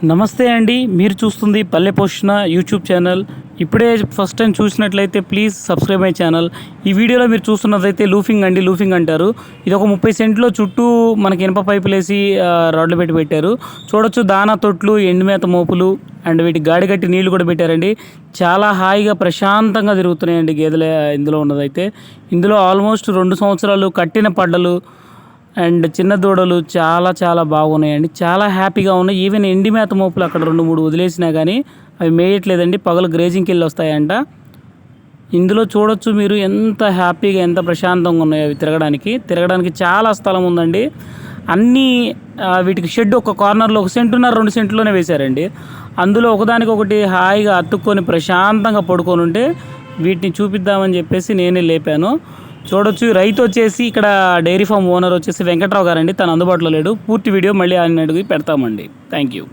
నమస్తే అండి. మీరు చూస్తుంది పల్లె పోషణ యూట్యూబ్ ఛానల్. ఇప్పుడే ఫస్ట్ టైం చూసినట్లయితే ప్లీజ్ సబ్స్క్రైబ్ మై ఛానల్. ఈ వీడియోలో మీరు చూస్తున్నదైతే లూఫింగ్ అండి. లూఫింగ్ అంటారు. ఇది ఒక 30 సెంట్లో చుట్టూ మనకి ఇనప పైపులేసి రాడ్లు పెట్టారు. చూడొచ్చు దానా తొట్లు, ఎండుమేత మోపులు అండ్ వీటి గాడి కట్టి నీళ్లు కూడా పెట్టారండి. చాలా హాయిగా ప్రశాంతంగా తిరుగుతున్నాయండి గేదెలు ఇందులో ఉన్నదైతే. ఇందులో ఆల్మోస్ట్ 2 సంవత్సరాలు కట్టిన పడ్డలు అండ్ చిన్న దూడలు చాలా చాలా బాగున్నాయండి. చాలా హ్యాపీగా ఉన్నాయి. ఈవెన్ ఎండి మేత మోపులు అక్కడ 2-3 వదిలేసినా కానీ అవి మేయట్లేదండి. పగలు గ్రేజింగ్కి వెళ్ళి వస్తాయంట. ఇందులో చూడొచ్చు మీరు ఎంత హ్యాపీగా ఎంత ప్రశాంతంగా ఉన్నాయో అవి తిరగడానికి చాలా స్థలం ఉందండి. అన్నీ వీటికి షెడ్ ఒక కార్నర్లో 1 సెంటున్నర 2 సెంట్లోనే వేశారండి. అందులో ఒకదానికొకటి హాయిగా అతుక్కొని ప్రశాంతంగా పడుకొని ఉంటే వీటిని చూపిద్దామని చెప్పేసి నేనే లేపాను. చూడొచ్చు రైతు వచ్చేసి ఇక్కడ డైరీ ఫామ్ ఓనర్ వచ్చేసి వెంకట్రావు గారండి. తను అందుబాటులో లేడు. పూర్తి వీడియో మళ్ళీ ఆయన అడిగి పెడతామండి. Thank you.